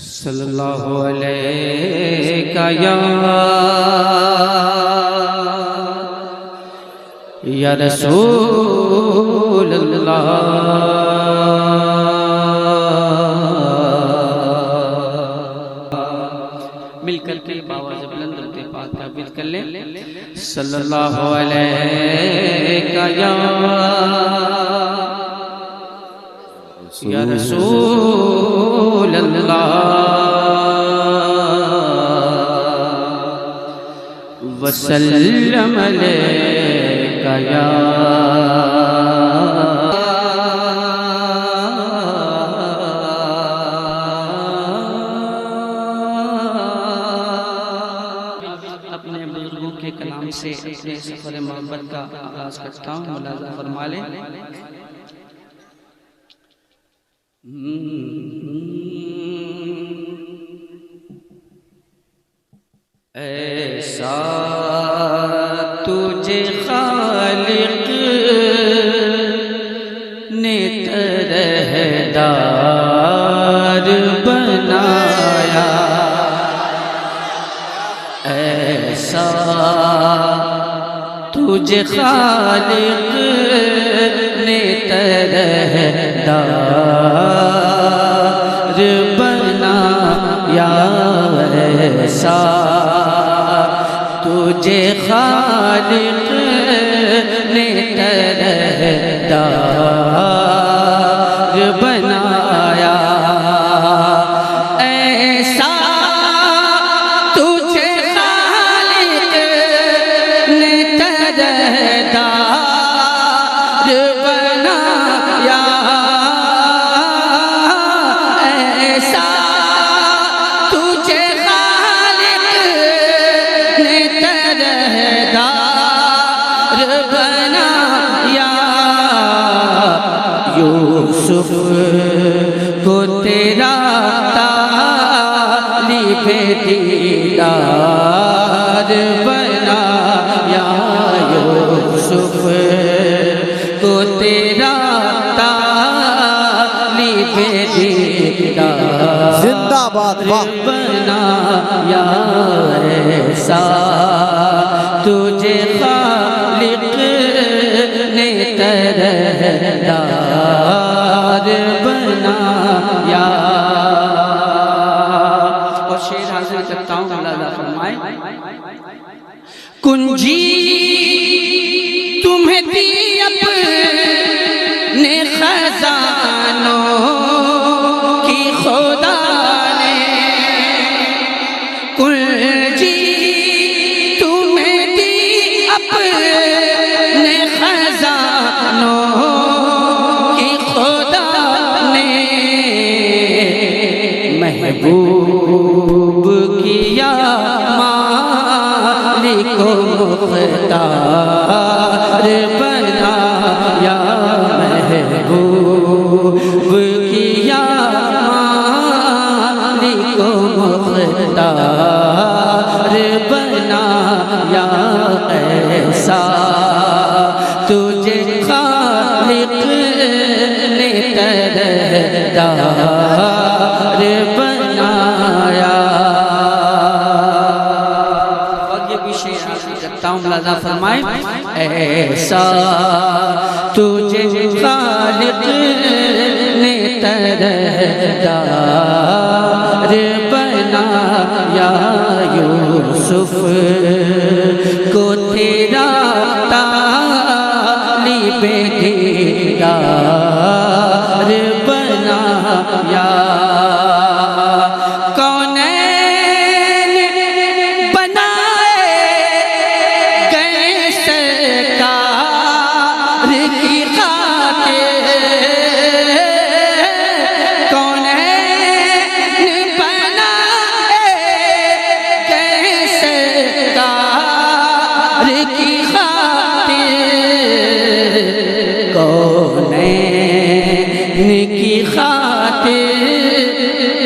सल्लल्लाहु अलैका या रसूल अल्लाह। मिलकर के आवाज़ बुलंद करते पाक का विद कर ले। सल्लल्लाहु अलैका या रसूल अल्लाह वसल्लम अलैका या अपने बुजुर्गों के कलाम से अपने सफर मोहब्बत का आगाज करता हूँ। मुलाज़ा फरमा लें। ऐसा तुझे खालिक ने तरहदार बनाया, ऐसा तुझे खालिक ने तरहदार बनाया, ऐसा तुझे खालिक ने तरहदार बनाया, ऐसा तुझे खालिक ने तरहदार बनाया, ऐसा तुझे खालिक ने तरहदार बनाया। यूसुफ को तेरा तालिब दीदार बनाया, यूसुफ को तेरा तालिब दीदार जिंदाबाद बनाया, ऐसा तुझे खालिक ने तरहदार बनाया। और शेर हाजिर करता हूँ। मुलाज़ा फरमाए। कुंजी तुम्हें दी अपने खजानों की खुदा ने, कुंजी तुम्हें दी अपने खजानों की खुदा ने, महबूब किया मालिक को मुख्तार बनाया, महबूब किया मालिक को मुख्तार बनाया, ऐसा तुझे खालिक ने तरहदार बनाया। और ये भी शेर हासिल करता हूँ। मुलाज़ा फरमाए। ऐसा तुझे खालिक ने तरहदार बनाया, यूसुफ को तेरा तालिब दीदार बनाया। कौनैन बनाए गए सरकार की खातिर, कौनैन बनाए गए सरकार की खातिर, कौनैन की खातिर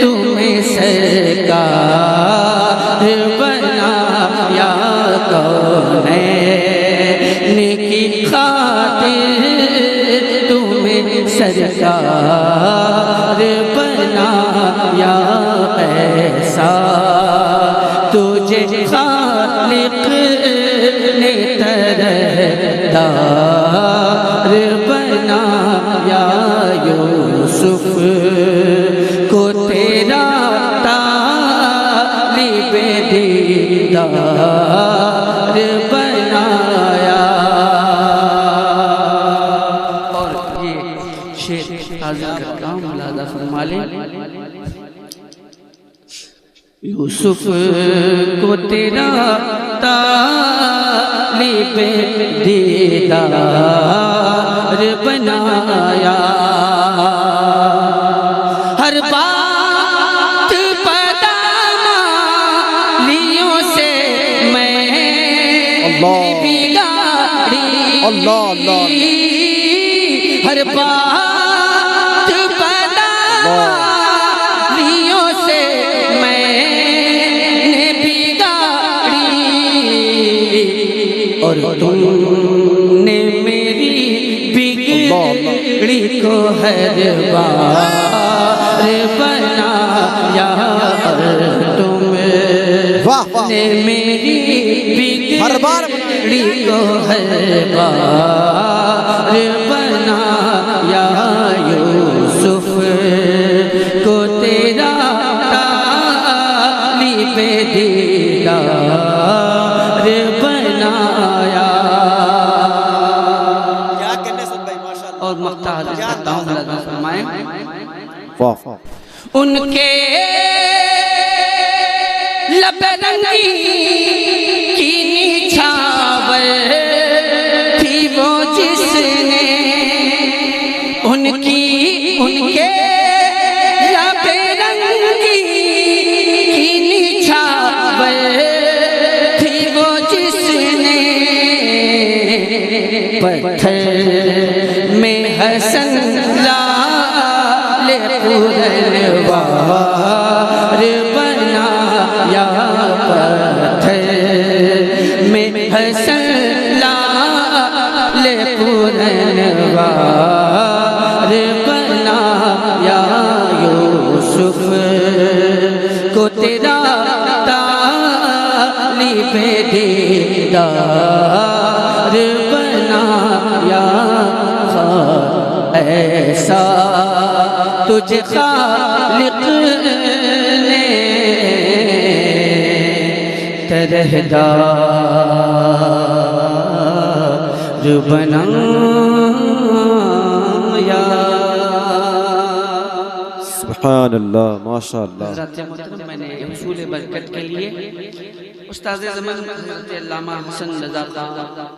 तुम्हें सरकार बनाया, कौनैन की खातिर तुम्हें सरकार बना बनाया ऐसा, तुझे खालिक ने तरहदार बनाया। यूसुफ को तेरा तालिबे दीदार बनाया। और ये शेर हाज़िर करता हूँ, मुलाज़ा फरमा लें। यूसुफ को तेरा तालिबे दीदार बनाया। हर बात बदमालियों से मैं बिगाड़ी, हर बात बदमालियों से मैंने बिगाड़ी, और तुमने मेरी बिगड़ी को हर बार बनाया। तुमने मेरी बिगड़ी को हर बार बनाया। यूसुफ को तेरा तालिबे दीदार बनाया। क्या कहने सुन भाई, माशाअल्लाह। और मक्ता हाज़िर करता हूँ, मुलाज़ा फरमाएं। उनके लब रंगी की निछावर थी वो जिसने, उनके लब रंगी की निछावर थी वो जिसने, पत्थर में हसन लाले पुरनवार बनाया। पत्थर में हसन लाले पुरनवार बनाया। यूसुफ को तेरा तालिबे दीदार बनाया। ऐसा तुझे खालिक ने तरहदार बनाया। सुभान अल्लाह, माशाअल्लाह। मैंने हुसूल बरकत के लिए उस्ताद ज़मान हज़रत अल्लामा हसन रज़ा